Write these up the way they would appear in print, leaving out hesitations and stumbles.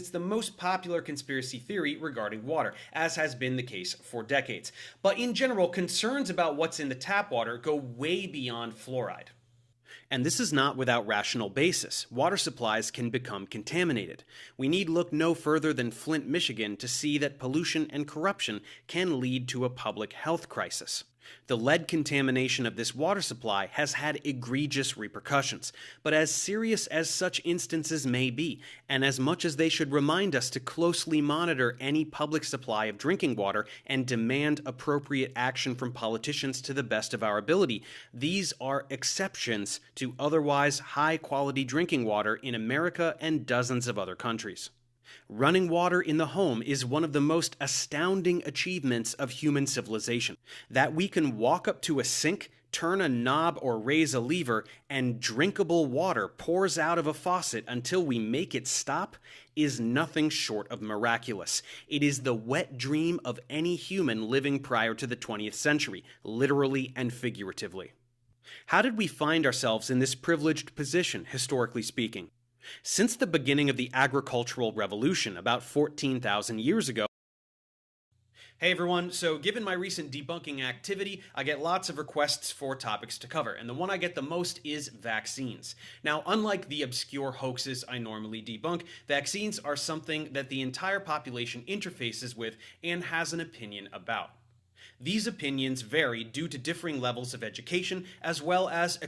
It's the most popular conspiracy theory regarding water, as has been the case for decades. But in general, concerns about what's in the tap water go way beyond fluoride. And this is not without rational basis. Water supplies can become contaminated. We need look no further than Flint, Michigan to see that pollution and corruption can lead to a public health crisis. The lead contamination of this water supply has had egregious repercussions, but as serious as such instances may be, and as much as they should remind us to closely monitor any public supply of drinking water and demand appropriate action from politicians to the best of our ability, these are exceptions to otherwise high-quality drinking water in America and dozens of other countries. Running water in the home is one of the most astounding achievements of human civilization. That we can walk up to a sink, turn a knob or raise a lever, and drinkable water pours out of a faucet until we make it stop is nothing short of miraculous. It is the wet dream of any human living prior to the 20th century, literally and figuratively. How did we find ourselves in this privileged position, historically speaking? Since the beginning of the agricultural revolution about 14,000 years ago. Hey everyone, so given my recent debunking activity, I get lots of requests for topics to cover, and the one I get the most is vaccines. Now, unlike the obscure hoaxes I normally debunk, vaccines are something that the entire population interfaces with and has an opinion about. These opinions vary due to differing levels of education as well as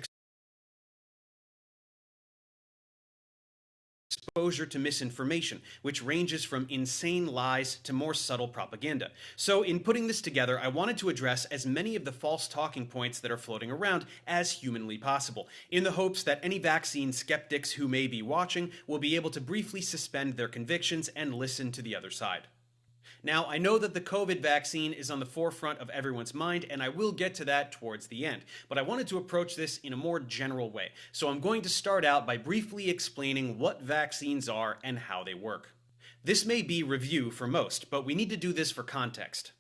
exposure to misinformation, which ranges from insane lies to more subtle propaganda. So in putting this together, I wanted to address as many of the false talking points that are floating around as humanly possible, in the hopes that any vaccine skeptics who may be watching will be able to briefly suspend their convictions and listen to the other side. Now, I know that the COVID vaccine is on the forefront of everyone's mind, and I will get to that towards the end, but I wanted to approach this in a more general way, so I'm going to start out by briefly explaining what vaccines are and how they work. This may be review for most, but we need to do this for context.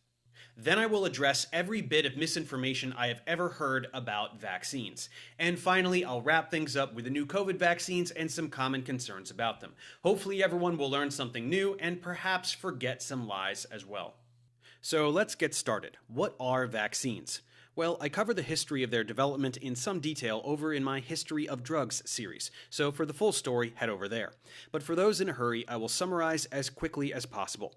Then I will address every bit of misinformation I have ever heard about vaccines. And finally, I'll wrap things up with the new COVID vaccines and some common concerns about them. Hopefully everyone will learn something new and perhaps forget some lies as well. So let's get started. What are vaccines? Well, I cover the history of their development in some detail over in my History of Drugs series, so for the full story, head over there. But for those in a hurry, I will summarize as quickly as possible.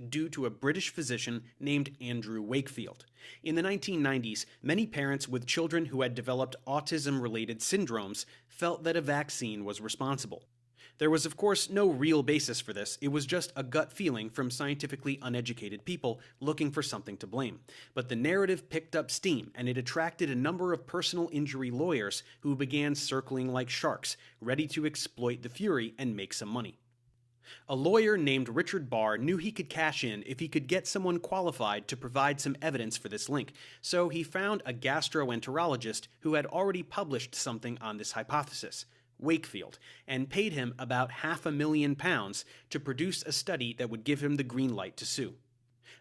Due to a British physician named Andrew Wakefield. In the 1990s, many parents with children who had developed autism-related syndromes felt that a vaccine was responsible. There was, of course, no real basis for this. It was just a gut feeling from scientifically uneducated people looking for something to blame. But the narrative picked up steam, and it attracted a number of personal injury lawyers who began circling like sharks, ready to exploit the fury and make some money. A lawyer named Richard Barr knew he could cash in if he could get someone qualified to provide some evidence for this link, so he found a gastroenterologist who had already published something on this hypothesis, Wakefield, and paid him about £500,000 to produce a study that would give him the green light to sue.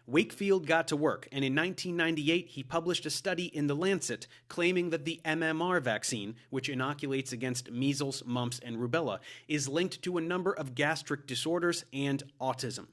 Wakefield got to work, and in 1998 he published a study in The Lancet claiming that the MMR vaccine, which inoculates against measles, mumps, and rubella, is linked to a number of gastric disorders and autism.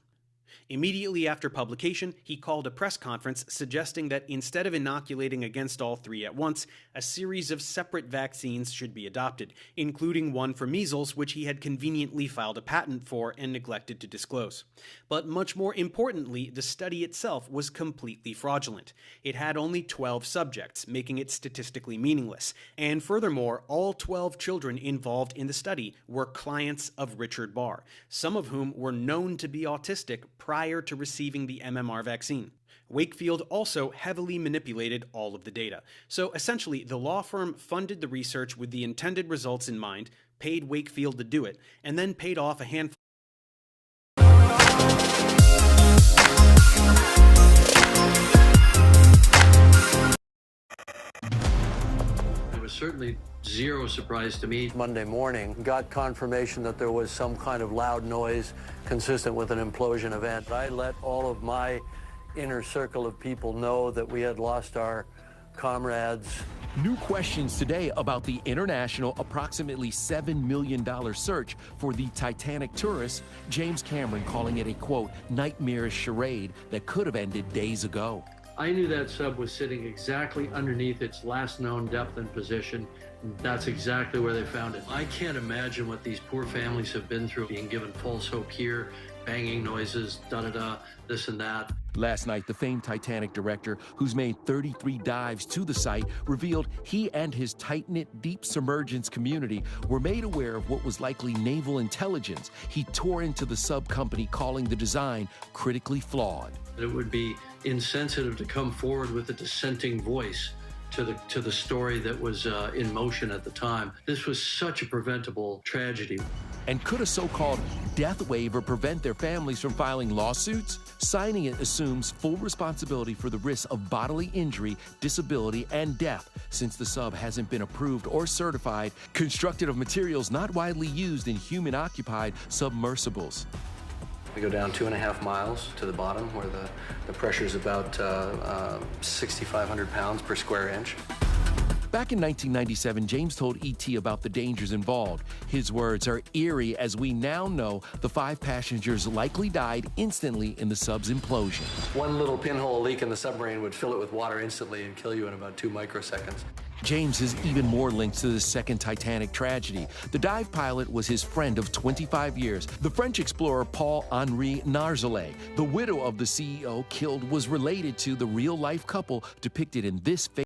Immediately after publication, he called a press conference suggesting that instead of inoculating against all three at once, a series of separate vaccines should be adopted, including one for measles, which he had conveniently filed a patent for and neglected to disclose. But much more importantly, the study itself was completely fraudulent. It had only 12 subjects, making it statistically meaningless. And furthermore, all 12 children involved in the study were clients of Richard Barr, some of whom were known to be autistic prior to receiving the MMR vaccine. Wakefield also heavily manipulated all of the data. So essentially, the law firm funded the research with the intended results in mind, paid Wakefield to do it, and then paid off a handful. It was certainly zero surprise to me. Monday morning, got confirmation that there was some kind of loud noise consistent with an implosion event. I let all of my inner circle of people know that we had lost our comrades New questions today about the international, approximately $7 million search for the Titanic tourists. James Cameron calling it a, quote, nightmarish charade that could have ended days ago. I knew that sub was sitting exactly underneath its last known depth and position. That's exactly where they found it. I can't imagine what these poor families have been through, being given false hope here, banging noises, da-da-da, this and that. Last night, the famed Titanic director, who's made 33 dives to the site, revealed he and his tight-knit deep submergence community were made aware of what was likely naval intelligence. He tore into the sub company, calling the design critically flawed. It would be insensitive to come forward with a dissenting voice to the story that was in motion at the time. This was such a preventable tragedy. And could a so-called death waiver prevent their families from filing lawsuits? Signing it assumes full responsibility for the risk of bodily injury, disability, and death, since the sub hasn't been approved or certified, constructed of materials not widely used in human-occupied submersibles. We go down 2.5 miles to the bottom where the pressure is about 6,500 pounds per square inch. Back in 1997, James told E.T. about the dangers involved. His words are eerie, as we now know the 5 passengers likely died instantly in the sub's implosion. One little pinhole leak in the submarine would fill it with water instantly and kill you in about 2 microseconds. James has even more links to the second Titanic tragedy. The dive pilot was his friend of 25 years, the French explorer Paul-Henri Narzelet. The widow of the CEO killed was related to the real-life couple depicted in this